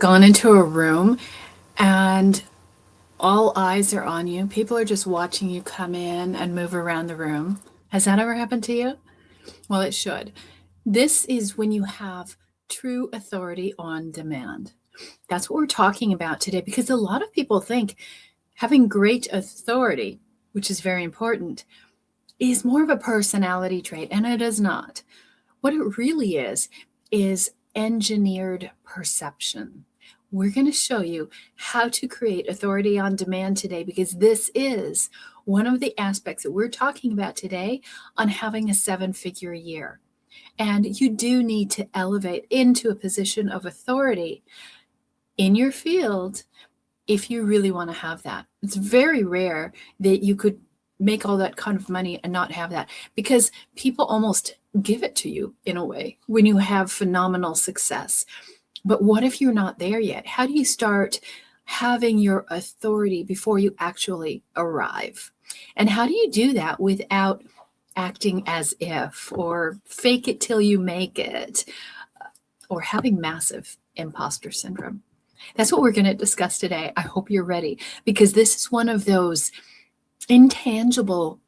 gone into a room and all eyes are on you? People are just watching you come in and move around the room. Has that ever happened to you? Well, it should. This is when you have true authority on demand. That's what we're talking about today because a lot of people think having great authority, which is very important, is more of a personality trait, and it is not. What it really is engineered perception. We're going to show you how to create authority on demand today because this is one of the aspects that we're talking about today on having a 7-figure year. And you do need to elevate into a position of authority in your field if you really want to have that. It's very rare that you could make all that kind of money and not have that because people almost give it to you in a way when you have phenomenal success. But what if you're not there yet? How do you start having your authority before you actually arrive? And how do you do that without acting as if, or fake it till you make it, or having massive imposter syndrome? That's what we're going to discuss today. I hope you're ready because this is one of those intangible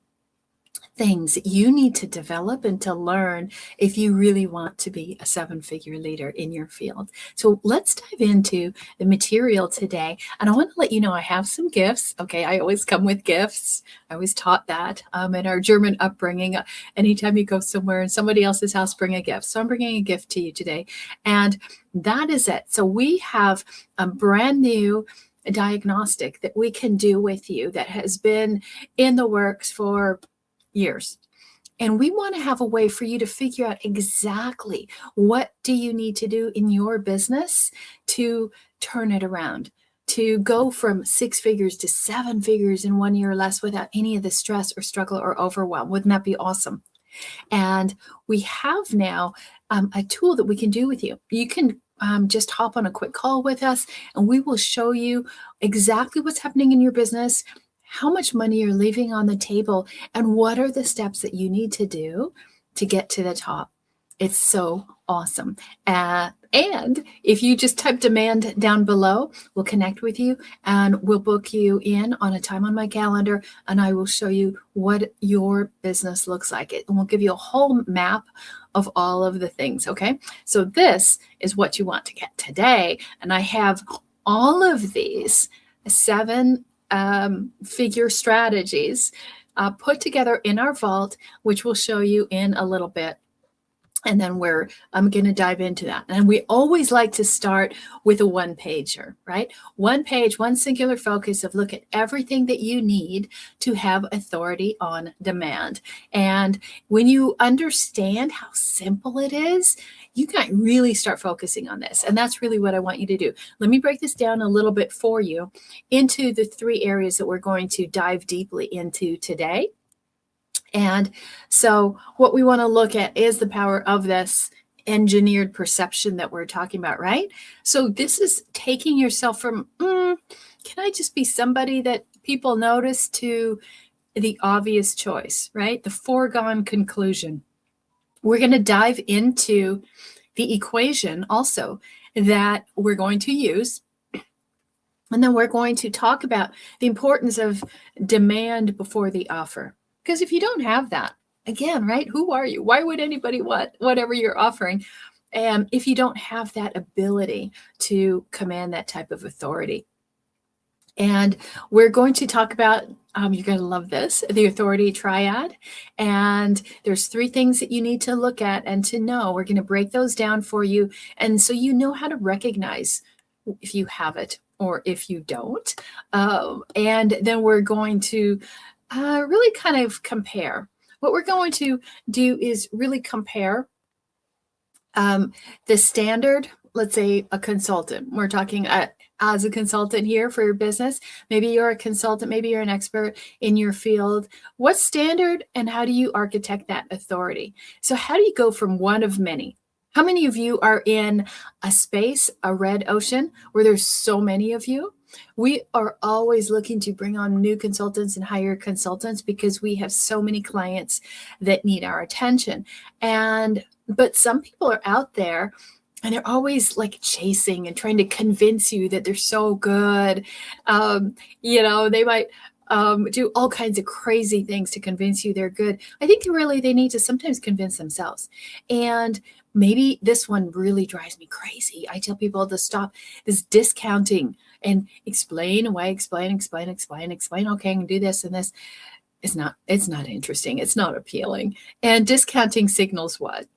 things that you need to develop and to learn if you really want to be a 7-figure leader in your field. So let's dive into the material today. And I want to let you know I have some gifts. Okay, I always come with gifts. I always taught that in our German upbringing. Anytime you go somewhere in somebody else's house, bring a gift. So I'm bringing a gift to you today. And that is it. So we have a brand new diagnostic that we can do with you that has been in the works for years. And we want to have a way for you to figure out exactly what do you need to do in your business to turn it around, to go from 6 figures to 7 figures in 1 year or less without any of the stress or struggle or overwhelm. Wouldn't that be awesome? And we have now a tool that we can do with you. You can just hop on a quick call with us and we will show you exactly what's happening in your business, how much money you're leaving on the table, and what are the steps that you need to do to get to the top. It's so awesome. And if you just type demand down below, we'll connect with you and we'll book you in on a time on my calendar and I will show you what your business looks like. And we'll give you a whole map of all of the things, okay? So this is what you want to get today. And I have all of these 7-figure strategies put together in our vault, which we'll show you in a little bit. And then I'm going to dive into that. And we always like to start with a 1-pager, right? 1 page, one singular focus of look at everything that you need to have authority on demand. And when you understand how simple it is, you can really start focusing on this. And that's really what I want you to do. Let me break this down a little bit for you into the 3 areas that we're going to dive deeply into today. And so what we want to look at is the power of this engineered perception that we're talking about, right? So this is taking yourself from, can I just be somebody that people notice, to the obvious choice, right? The foregone conclusion. We're going to dive into the equation also that we're going to use. And then we're going to talk about the importance of demand before the offer. Because if you don't have that, again, right, who are you? Why would anybody want whatever you're offering? And if you don't have that ability to command that type of authority. And we're going to talk about, you're going to love this, the authority triad. And there's 3 things that you need to look at and to know. We're going to break those down for you. And so you know how to recognize if you have it or if you don't. And then we're going to really kind of compare. What we're going to do is really compare the standard, let's say a consultant. We're talking as a consultant here for your business. Maybe you're a consultant, maybe you're an expert in your field. What's standard and how do you architect that authority? So how do you go from one of many? How many of you are in a space, a red ocean, where there's so many of you? We are always looking to bring on new consultants and hire consultants because we have so many clients that need our attention. But some people are out there and they're always like chasing and trying to convince you that they're so good. They might do all kinds of crazy things to convince you they're good. I think they need to sometimes convince themselves. And maybe this one really drives me crazy. I tell people to stop this discounting and explain away, explain. Okay, I can do this and this. It's not interesting. It's not appealing. And discounting signals what?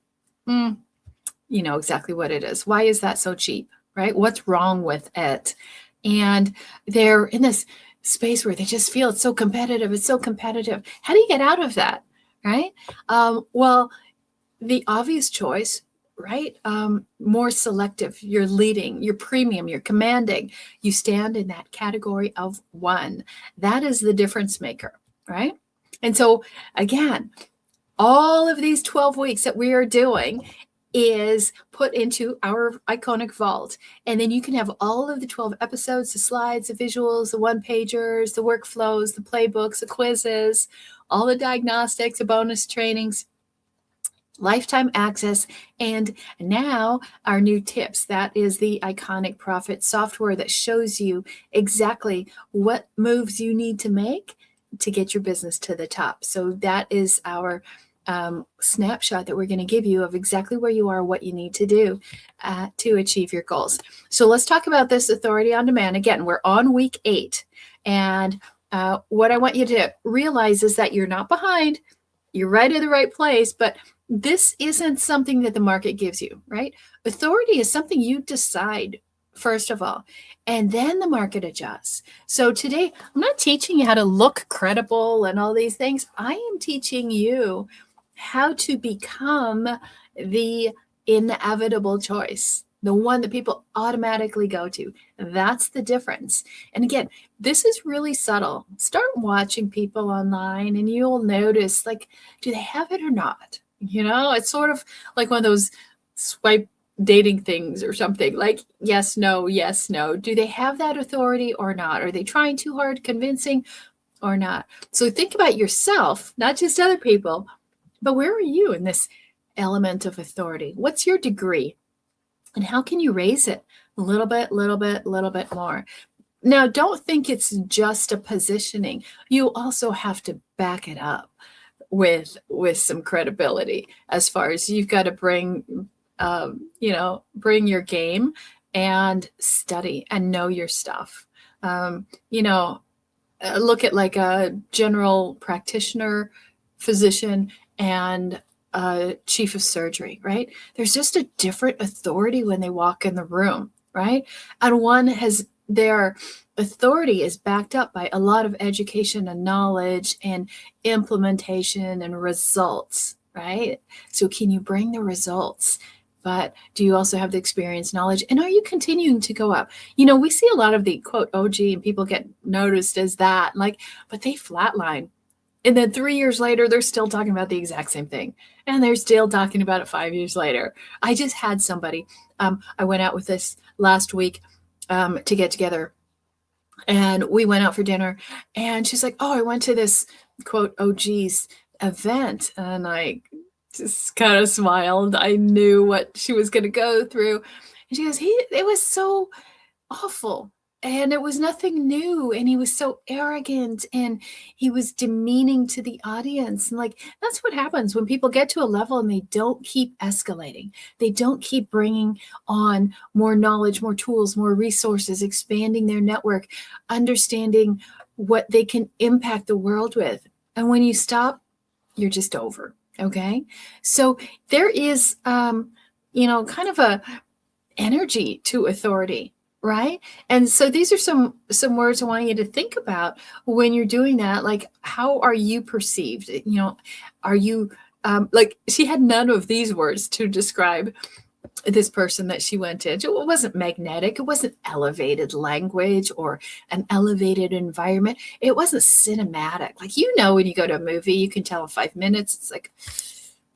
You know exactly what it is. Why is that so cheap, right? What's wrong with it? And they're in this space where they just feel it's so competitive. It's so competitive. How do you get out of that, right? Well, the obvious choice, right? More selective. You're leading, you're premium, you're commanding. You stand in that category of one. That is the difference maker, right? And so, again, all of these 12 weeks that we are doing is put into our iconic vault. And then you can have all of the 12 episodes, the slides, the visuals, the one-pagers, the workflows, the playbooks, the quizzes, all the diagnostics, the bonus trainings, lifetime access, and now our new tips. That is the Iconic Profit software that shows you exactly what moves you need to make to get your business to the top. So that is our snapshot that we're going to give you of exactly where you are, what you need to do to achieve your goals. So let's talk about this Authority on Demand. Again, we're on week 8. And what I want you to realize is that you're not behind. You're right in the right place, but this isn't something that the market gives you, right? Authority is something you decide, first of all, and then the market adjusts. So today, I'm not teaching you how to look credible and all these things. I am teaching you how to become the inevitable choice, the one that people automatically go to. That's the difference. And again, this is really subtle. Start watching people online and you'll notice, like, do they have it or not? You know, it's sort of like one of those swipe dating things or something, like yes, no, yes, no. Do they have that authority or not? Are they trying too hard, convincing or not? So think about yourself, not just other people, but where are you in this element of authority? What's your degree? And how can you raise it a little bit more? Now, don't think it's just a positioning. You also have to back it up with some credibility, as far as you've got to bring your game and study and know your stuff. Look at like a general practitioner, physician, and a chief of surgery, right? There's just a different authority when they walk in the room, right? And one has their authority is backed up by a lot of education and knowledge and implementation and results, right? So can you bring the results? But do you also have the experience, knowledge? And are you continuing to go up? We see a lot of the quote OG and people get noticed as that, but they flatline. And then 3 years later, they're still talking about the exact same thing. And they're still talking about it 5 years later. I just had somebody, I went out with this last week to get together. And we went out for dinner. And she's like, oh, I went to this, quote, OG's event. And I just kind of smiled. I knew what she was going to go through. And she goes, it was so awful. And it was nothing new. And he was so arrogant and he was demeaning to the audience. And that's what happens when people get to a level and they don't keep escalating. They don't keep bringing on more knowledge, more tools, more resources, expanding their network, understanding what they can impact the world with. And when you stop, you're just over. Okay. So there is, kind of a energy to authority. Right. And so these are some words I want you to think about when you're doing that. Like, how are you perceived? Are you she had none of these words to describe this person that she went to. It wasn't magnetic. It wasn't elevated language or an elevated environment. It wasn't cinematic. When you go to a movie, you can tell in 5 minutes, it's like,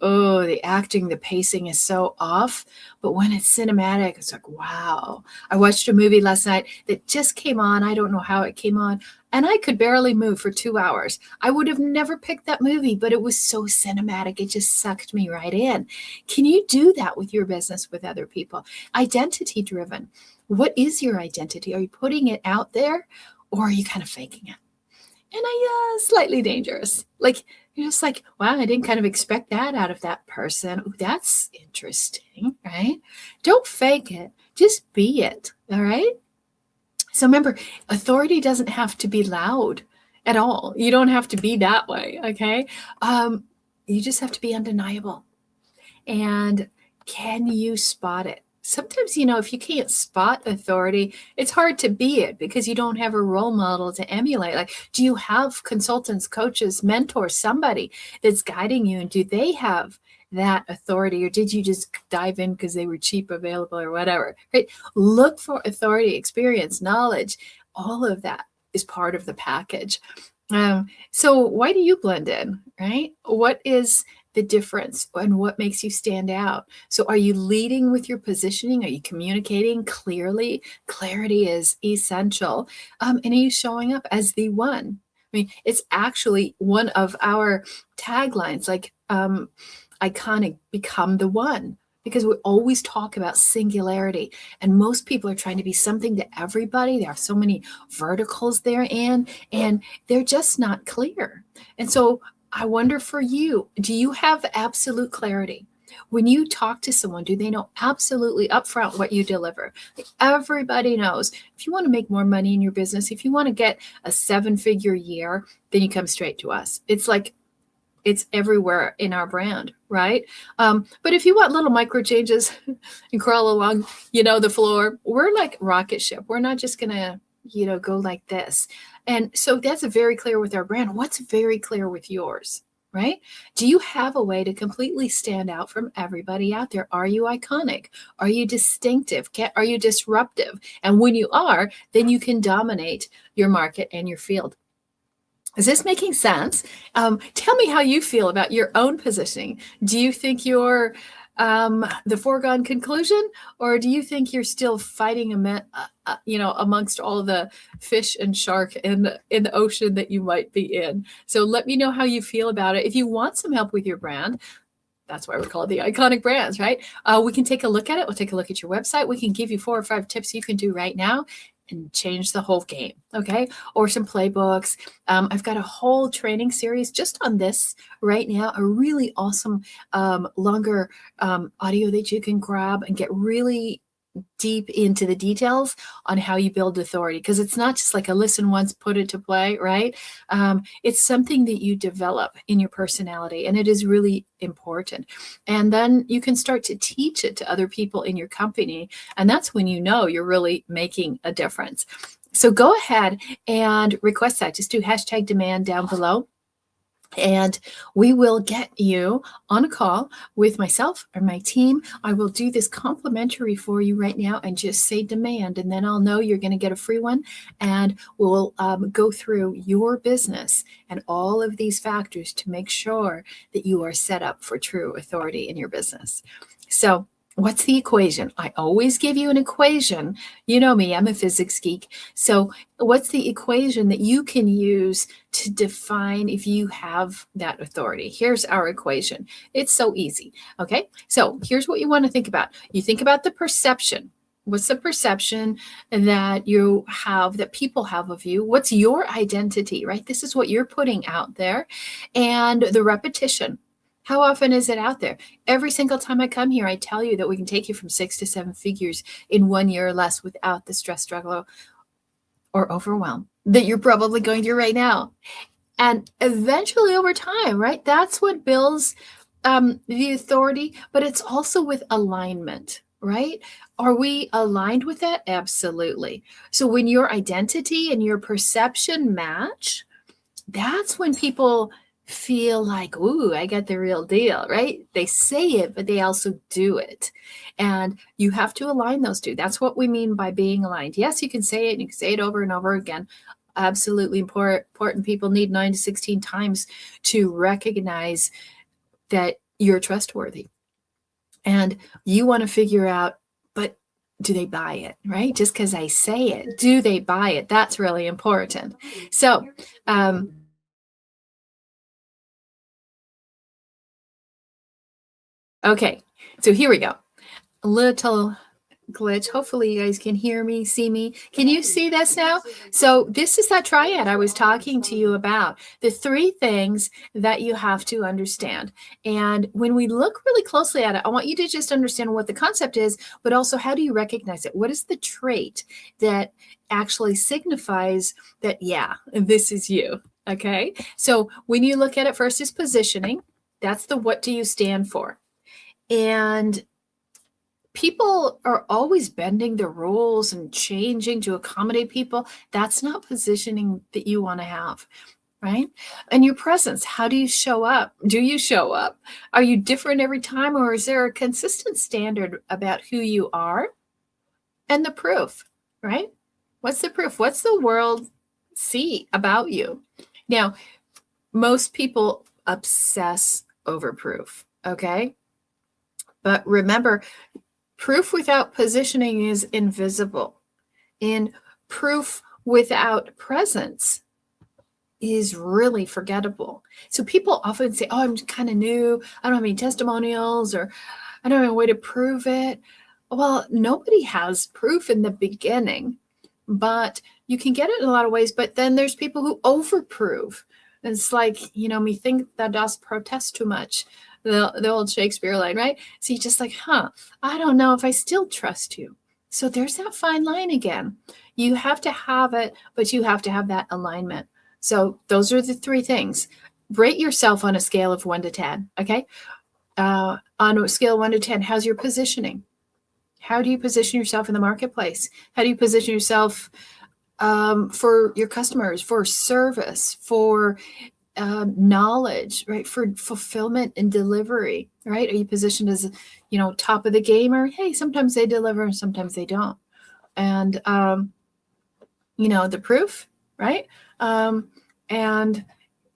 oh, the acting, the pacing is so off. But when it's cinematic, it's like, wow. I watched a movie last night that just came on. I don't know how it came on. And I could barely move for 2 hours. I would have never picked that movie, but it was so cinematic. It just sucked me right in. Can you do that with your business, with other people? Identity driven. What is your identity? Are you putting it out there, or are you kind of faking it? And slightly dangerous. Like, you're just like, wow, I didn't kind of expect that out of that person. Ooh, that's interesting, right? Don't fake it. Just be it. All right. So remember, authority doesn't have to be loud at all. You don't have to be that way. Okay. You just have to be undeniable. And can you spot it? Sometimes, if you can't spot authority, it's hard to be it because you don't have a role model to emulate. Like, do you have consultants, coaches, mentors, somebody that's guiding you? And do they have that authority, or did you just dive in because they were cheap, available, or whatever? Right? Look for authority, experience, knowledge. All of that is part of the package. So why do you blend in, right? What is the difference and what makes you stand out? So are you leading with your positioning? Are you communicating clearly? Clarity is essential. And are you showing up as the one? I mean, it's actually one of our taglines, like iconic, become the one. Because we always talk about singularity, and most people are trying to be something to everybody. There are so many verticals they're in, and they're just not clear. And so I wonder for you, do you have absolute clarity? When you talk to someone, do they know absolutely upfront what you deliver? Like, everybody knows if you want to make more money in your business, if you want to get a 7-figure year, then you come straight to us. It's like, it's everywhere in our brand, right? But if you want little micro changes and crawl along, the floor, we're like rocket ship. We're not just gonna, go like this. And so that's very clear with our brand. What's very clear with yours, right? Do you have a way to completely stand out from everybody out there? Are you iconic? Are you distinctive? Are you disruptive? And when you are, then you can dominate your market and your field. Is this making sense? Tell me how you feel about your own positioning. Do you think you're the foregone conclusion, or do you think you're still fighting amongst all the fish and shark in the ocean that you might be in? So let me know how you feel about it. If you want some help with your brand, that's why we call it the iconic brands, right? We can take a look at it. We'll take a look at your website. We can give you 4 or 5 tips you can do right now and change the whole game, okay? Or some playbooks. I've got a whole training series just on this right now, a really awesome longer audio that you can grab and get really deep into the details on how you build authority, because it's not just like a listen once, put it to play, right? It's something that you develop in your personality, and it is really important. And then you can start to teach it to other people in your company, and that's when you're really making a difference. So go ahead and request that. Just do #demand down below, and we will get you on a call with myself or my team. I will do this complimentary for you right now and just say demand, and then I'll know you're going to get a free one, and we'll go through your business and all of these factors to make sure that you are set up for true authority in your business. So what's the equation? I always give you an equation. You know me, I'm a physics geek. So what's the equation that you can use to define if you have that authority? Here's our equation. It's so easy. Okay. So here's what you want to think about. You think about the perception. What's the perception that you have, that people have of you? What's your identity, right? This is what you're putting out there. And the repetition. How often is it out there? Every single time I come here, I tell you that we can take you from 6 to 7 figures in 1 year or less without the stress, struggle, or overwhelm that you're probably going through right now. And eventually over time, right? That's what builds the authority, but it's also with alignment, right? Are we aligned with that? Absolutely. So when your identity and your perception match, that's when people feel like, ooh, I got the real deal, right? They say it, but they also do it. And you have to align those two. That's what we mean by being aligned. Yes, you can say it and you can say it over and over again. Absolutely important. People need 9 to 16 times to recognize that you're trustworthy. And you want to figure out, but do they buy it, right? Just because I say it, do they buy it? That's really important. So, okay, so here we go. A little glitch. Hopefully you guys can hear me, see me. Can you see this now? So this is that triad I was talking to you about. The three things that you have to understand. And when we look really closely at it, I want you to just understand what the concept is, but also how do you recognize it? What is the trait that actually signifies that, yeah, this is you? Okay. So when you look at it, first is positioning. That's the what do you stand for? And people are always bending the rules and changing to accommodate people. That's not positioning that you want to have, right? And your presence, how do you show up? Do you show up? Are you different every time, or is there a consistent standard about who you are? And the proof, right? What's the proof? What's the world see about you? Now, most people obsess over proof, okay? But remember, proof without positioning is invisible. And proof without presence is really forgettable. So people often say, oh, I'm kind of new. I don't have any testimonials, or I don't have a way to prove it. Well, nobody has proof in the beginning, but you can get it in a lot of ways. But then there's people who overprove. And it's like, me think thou dost protest too much. The old Shakespeare line, right? So you're just like, I don't know if I still trust you. So there's that fine line again. You have to have it, but you have to have that alignment. So those are the three things. Rate yourself on a scale of 1 to 10, okay? On a scale of 1 to 10, how's your positioning? How do you position yourself in the marketplace? How do you position yourself for your customers, for service, for knowledge, right? For fulfillment and delivery, right? Are you positioned as, top of the game, or hey, sometimes they deliver and sometimes they don't? And, the proof, right? And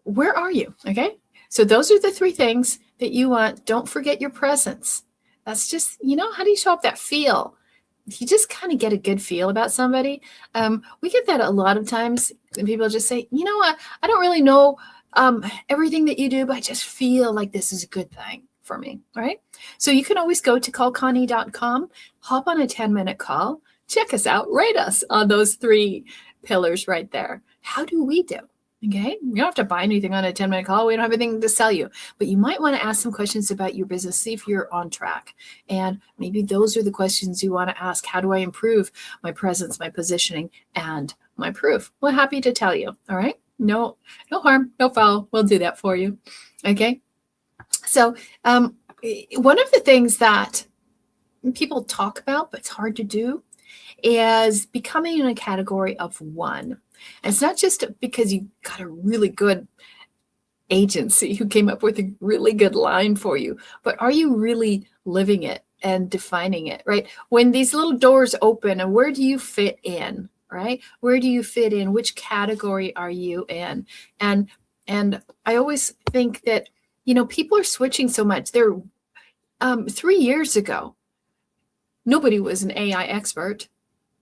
where are you? Okay. So those are the three things that you want. Don't forget your presence. That's just, how do you show up? That feel. You just kind of get a good feel about somebody. We get that a lot of times, and people just say, you know what? I don't really know everything that you do, but I just feel like this is a good thing for me, right? So you can always go to callconnie.com, hop on a 10-minute call, check us out, rate us on those three pillars right there. How do we do? Okay, you don't have to buy anything on a 10-minute call. We don't have anything to sell you, but you might want to ask some questions about your business, see if you're on track. And maybe those are the questions you want to ask. How do I improve my presence, my positioning, and my proof? Well, happy to tell you. All right. No harm, no foul. We'll do that for you. Okay. So one of the things that people talk about, but it's hard to do, is becoming in a category of one. And it's not just because you got a really good agency who came up with a really good line for you, but are you really living it and defining it, right? When these little doors open, and where do you fit in, right? Where do you fit in? Which category are you in? And I always think that, people are switching so much. 3 years ago, nobody was an AI expert,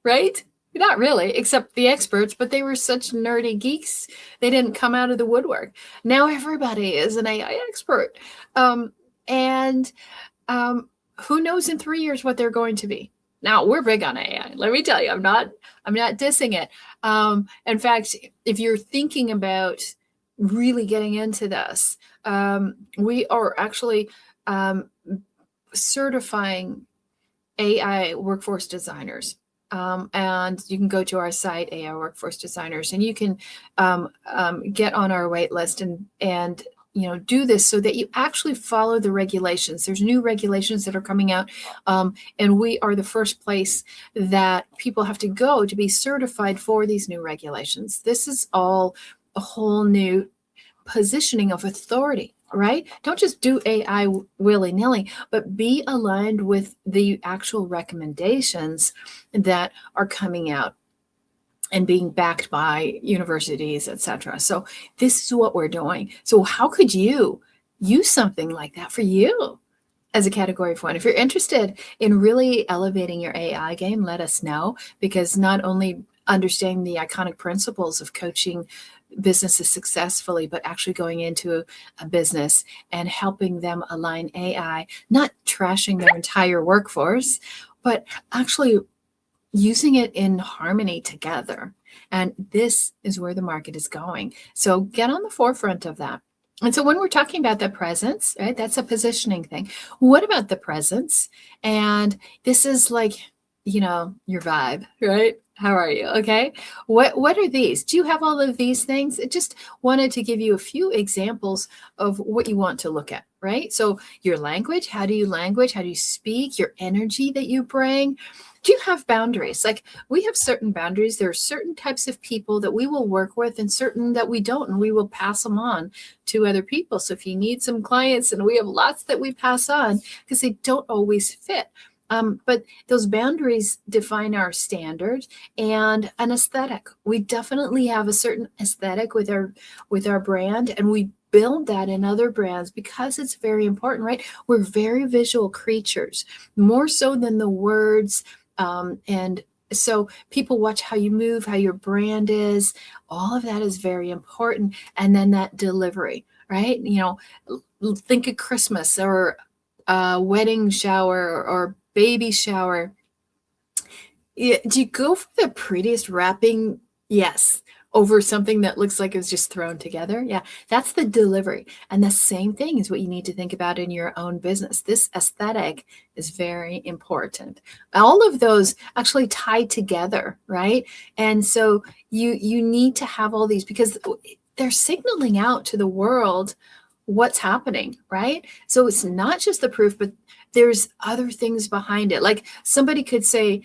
right? Not really, except the experts, but they were such nerdy geeks. They didn't come out of the woodwork. Now everybody is an AI expert. And who knows in 3 years what they're going to be. Now we're big on AI. Let me tell you, I'm not dissing it. In fact, if you're thinking about really getting into this, we are actually certifying AI workforce designers. And you can go to our site, AI Workforce Designers, and you can get on our wait list and do this so that you actually follow the regulations. There's new regulations that are coming out, and we are the first place that people have to go to be certified for these new regulations. This is all a whole new positioning of authority. Right? Don't just do AI willy-nilly, but be aligned with the actual recommendations that are coming out and being backed by universities, etc. So this is what we're doing. So how could you use something like that for you as a category of one. If you're interested in really elevating your AI game, let us know, because not only understanding the iconic principles of coaching businesses successfully, but actually going into a business and helping them align AI, not trashing their entire workforce, but actually using it in harmony together. And this is where the market is going. So get on the forefront of that. And so when we're talking about the presence, right, that's a positioning thing. What about the presence? And this is like, your vibe, right? How are you? Okay. What are these? Do you have all of these things? I just wanted to give you a few examples of what you want to look at, right? So your language, how do you language? How do you speak? Your energy that you bring. Do you have boundaries? Like, we have certain boundaries. There are certain types of people that we will work with and certain that we don't, and we will pass them on to other people. So if you need some clients, and we have lots that we pass on because they don't always fit. But those boundaries define our standard and an aesthetic. We definitely have a certain aesthetic with our brand, and we build that in other brands because it's very important, right? We're very visual creatures, more so than the words. And so people watch how you move, how your brand is. All of that is very important. And then that delivery, right? Think of Christmas or a wedding shower or baby shower. Do you go for the prettiest wrapping? Yes. Over something that looks like it was just thrown together? Yeah, that's the delivery. And the same thing is what you need to think about in your own business. This aesthetic is very important. All of those actually tie together, right? And so you need to have all these because they're signaling out to the world what's happening, right? So it's not just the proof, but there's other things behind it. Like somebody could say,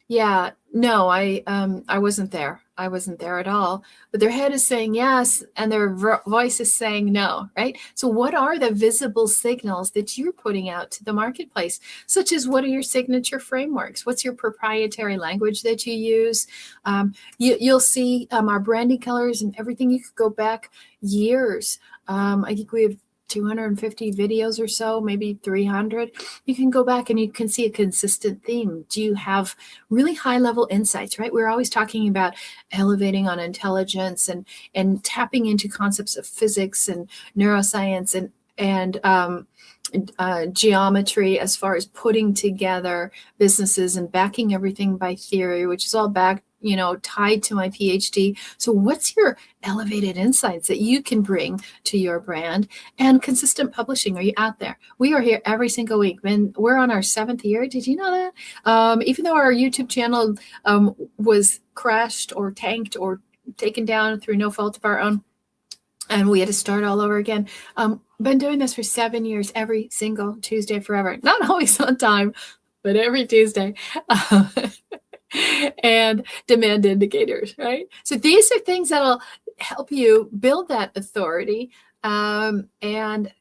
yeah, no, I wasn't there. I wasn't there at all. But their head is saying yes, and their voice is saying no, right? So what are the visible signals that you're putting out to the marketplace? Such as, what are your signature frameworks? What's your proprietary language that you use? You'll see our branding colors and everything. You could go back years. I think we have 250 videos or so, maybe 300. You can go back and you can see a consistent theme. Do you have really high level insights, right? We're always talking about elevating on intelligence and tapping into concepts of physics and neuroscience and geometry, as far as putting together businesses and backing everything by theory, which is all back, tied to my PhD. So what's your elevated insights that you can bring to your brand? And consistent publishing. Are you out there? We are here every single week, and we're on our 7th year. Did you know that? Even though our YouTube channel was crashed or tanked or taken down through no fault of our own, and we had to start all over again. Been doing this for 7 years, every single Tuesday forever. Not always on time, but every Tuesday. And demand indicators, right? So these are things that'll help you build that authority and,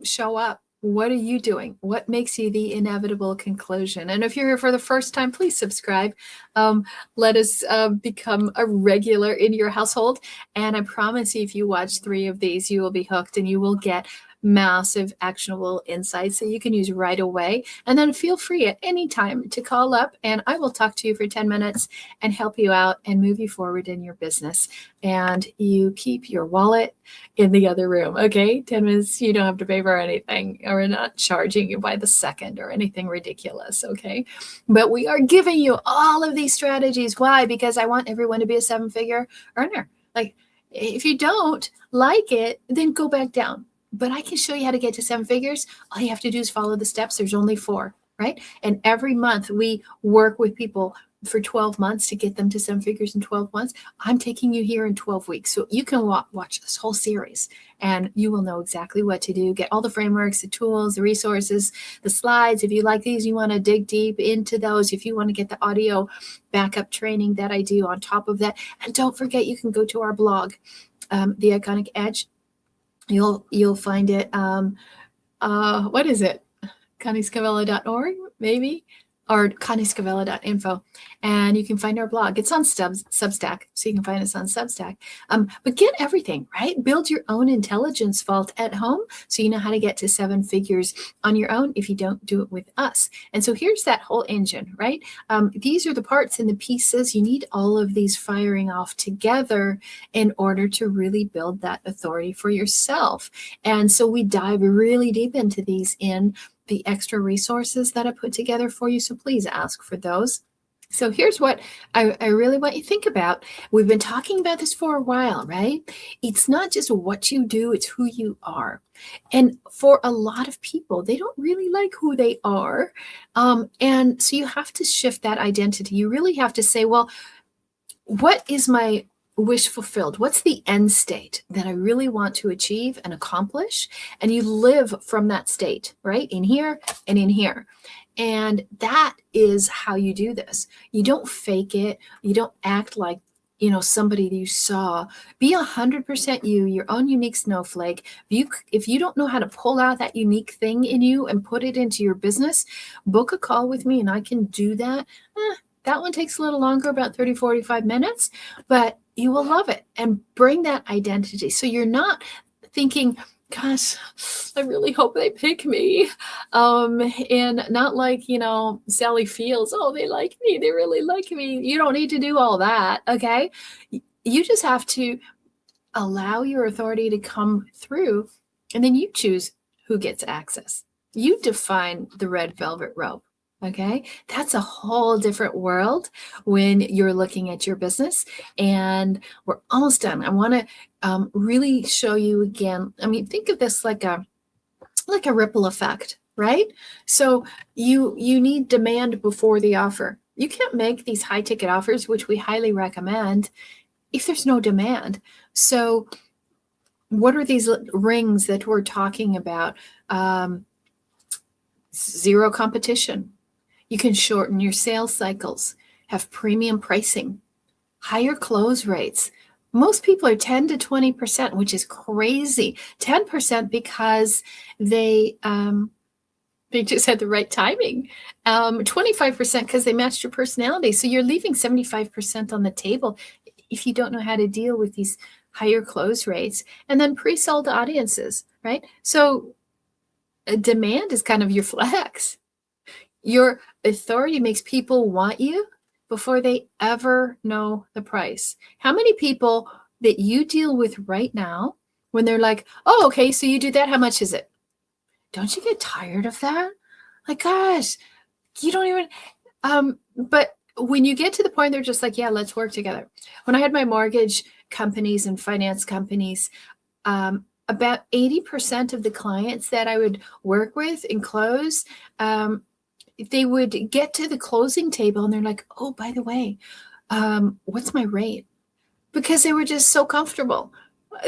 show up. What are you doing? What makes you the inevitable conclusion? And if you're here for the first time, please subscribe. Let us become a regular in your household. And I promise you, if you watch 3 of these, you will be hooked and you will get massive actionable insights that you can use right away. And then feel free at any time to call up and I will talk to you for 10 minutes and help you out and move you forward in your business. And you keep your wallet in the other room. Okay. 10 minutes. You don't have to pay for anything, or we're not charging you by the second or anything ridiculous. Okay. But we are giving you all of these strategies. Why? Because I want everyone to be a 7-figure earner. Like, if you don't like it, then go back down. But I can show you how to get to 7 figures. All you have to do is follow the steps. There's only 4, right? And every month we work with people for 12 months to get them to 7 figures in 12 months. I'm taking you here in 12 weeks. So you can watch this whole series and you will know exactly what to do. Get all the frameworks, the tools, the resources, the slides. If you like these, you want to dig deep into those. If you want to get the audio backup training that I do on top of that. And don't forget, you can go to our blog, The Iconic Edge. You'll find it. What is it? ConnieScavello.org, maybe. or ConnieScavella.info, and you can find our blog. It's on Substack, so you can find us on Substack. But get everything, right? Build your own intelligence vault at home so you know how to get to 7 figures on your own if you don't do it with us. And so here's that whole engine, right? These are the parts and the pieces. You need all of these firing off together in order to really build that authority for yourself. And so we dive really deep into these in the extra resources that I put together for you. So please ask for those. So here's what I really want you to think about. We've been talking about this for a while, right? It's not just what you do, it's who you are. And for a lot of people, they don't really like who they are. And so you have to shift that identity. You really have to say, well, what is my wish fulfilled? What's the end state that I really want to achieve and accomplish? And you live from that state, right? In here and in here. And that is how you do this. You don't fake it. You don't act like, somebody you saw. Be 100% you, your own unique snowflake. If you don't know how to pull out that unique thing in you and put it into your business, book a call with me and I can do that. That one takes a little longer, about 30, 45 minutes, but you will love it and bring that identity. So you're not thinking, gosh, I really hope they pick me. And not like, Sally Fields, oh, they like me. They really like me. You don't need to do all that. Okay. You just have to allow your authority to come through, and then you choose who gets access. You define the red velvet rope. Okay, that's a whole different world when you're looking at your business. And we're almost done. I want to really show you again. I mean, think of this like a ripple effect, right? So you need demand before the offer. You can't make these high ticket offers, which we highly recommend, if there's no demand. So what are these rings that we're talking about? Zero competition. You can shorten your sales cycles, have premium pricing, higher close rates. Most people are 10 to 20%, which is crazy. 10% because they just had the right timing. 25% because they matched your personality. So you're leaving 75% on the table if you don't know how to deal with these higher close rates. And then pre-sold audiences, right? So demand is kind of your flex. Your authority makes people want you before they ever know the price. How many people that you deal with right now, when they're like, oh, okay, so you do that, how much is it? Don't you get tired of that? Like, gosh, you don't even, but when you get to the point, they're just like, yeah, let's work together. When I had my mortgage companies and finance companies, about 80% of the clients that I would work with and close, they would get to the closing table and they're like, oh, by the way, what's my rate? Because they were just so comfortable.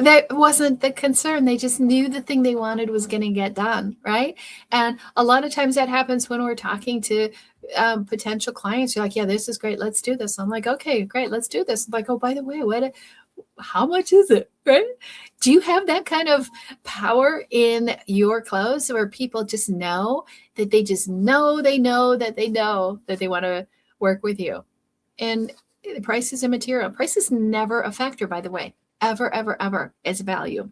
That wasn't the concern. They just knew the thing they wanted was going to get done, right? And a lot of times that happens when we're talking to potential clients. You're like, yeah, this is great. Let's do this. I'm like, okay, great. Let's do this. I'm like, oh, by the way, how much is it, right? Do you have that kind of power in your close where people just know that they just know they know that they know that they want to work with you? And the price is immaterial. Price is never a factor, by the way, ever, ever, ever as value.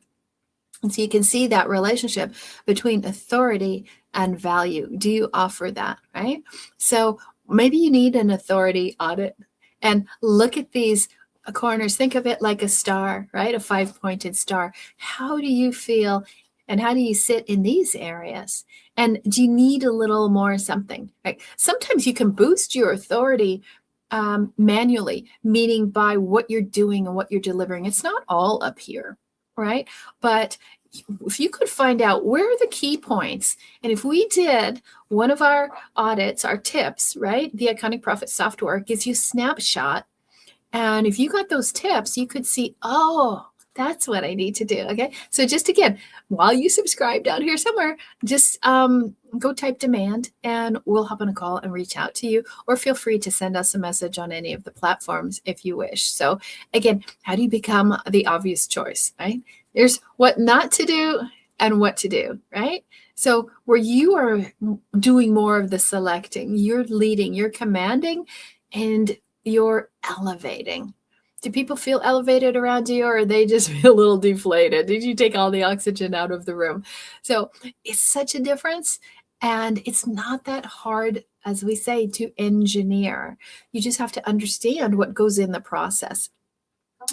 And so you can see that relationship between authority and value. Do you offer that, right? So maybe you need an authority audit and look at these corners. Think of it like a star, right? A 5-pointed star. How do you feel and how do you sit in these areas? And do you need a little more something, right? Sometimes you can boost your authority manually, meaning by what you're doing and what you're delivering. It's not all up here, right? But if you could find out where are the key points, and if we did one of our audits, our tips, right? The Iconic Profit software gives you a snapshot. And if you got those tips, you could see, oh, that's what I need to do. Okay. So just again, while you subscribe down here somewhere, just go type demand and we'll hop on a call and reach out to you, or feel free to send us a message on any of the platforms if you wish. So again, how do you become the obvious choice, right? There's what not to do and what to do, right? So where you are doing more of the selecting, you're leading, you're commanding, and you're elevating. Do people feel elevated around you, or they just feel a little deflated? Did you take all the oxygen out of the room? So it's such a difference. And it's not that hard, as we say, to engineer. You just have to understand what goes in the process.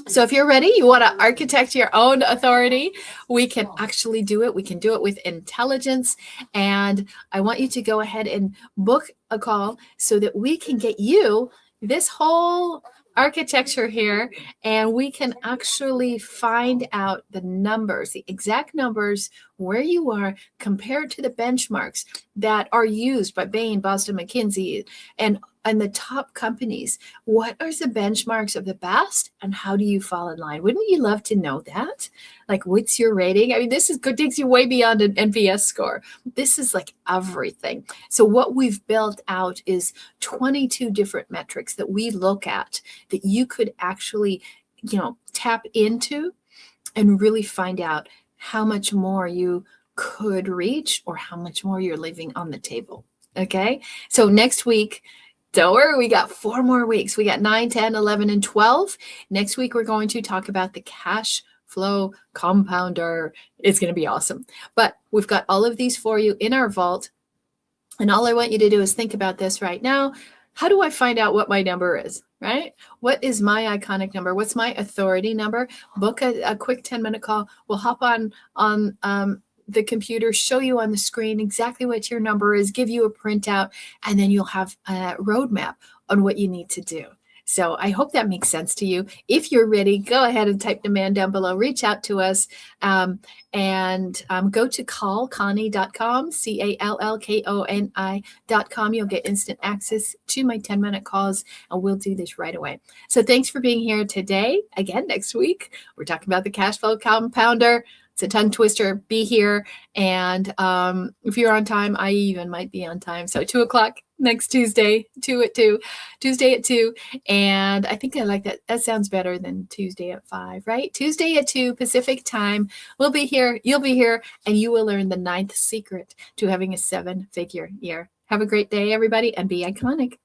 So if you're ready, you want to architect your own authority, we can actually do it. We can do it with intelligence. And I want you to go ahead and book a call so that we can get you this whole architecture here, and we can actually find out the numbers, the exact numbers where you are compared to the benchmarks that are used by Bain, Boston, McKinsey, and the top companies. What are the benchmarks of the best, and how do you fall in line? Wouldn't you love to know that? Like, what's your rating? I mean, this is good, takes you way beyond an NPS score. This is like everything. So what we've built out is 22 different metrics that we look at that you could actually, tap into and really find out how much more you could reach or how much more you're leaving on the table. Okay. So next week, don't worry, we got 4 more weeks. We got 9, 10, 11, and 12. Next week, we're going to talk about the cash flow compounder. It's going to be awesome. But we've got all of these for you in our vault. And all I want you to do is think about this right now. How do I find out what my number is, right? What is my iconic number? What's my authority number? Book a quick 10-minute call. We'll hop on the computer, show you on the screen exactly what your number is, give you a printout, and then you'll have a roadmap on what you need to do. So I hope that makes sense to you. If you're ready, go ahead and type demand down below. Reach out to us and go to callconnie.com, CALLKONI.com. You'll get instant access to my 10-minute calls, and we'll do this right away. So thanks for being here today. Again, next week, we're talking about the cash flow compounder. It's a tongue twister. Be here. And if you're on time, I even might be on time. So 2 o'clock next Tuesday, 2 at 2, Tuesday at 2. And I think I like that. That sounds better than Tuesday at 5, right? Tuesday at 2 Pacific time. We'll be here. You'll be here. And you will learn the 9th secret to having a 7-figure year. Have a great day, everybody, and be iconic.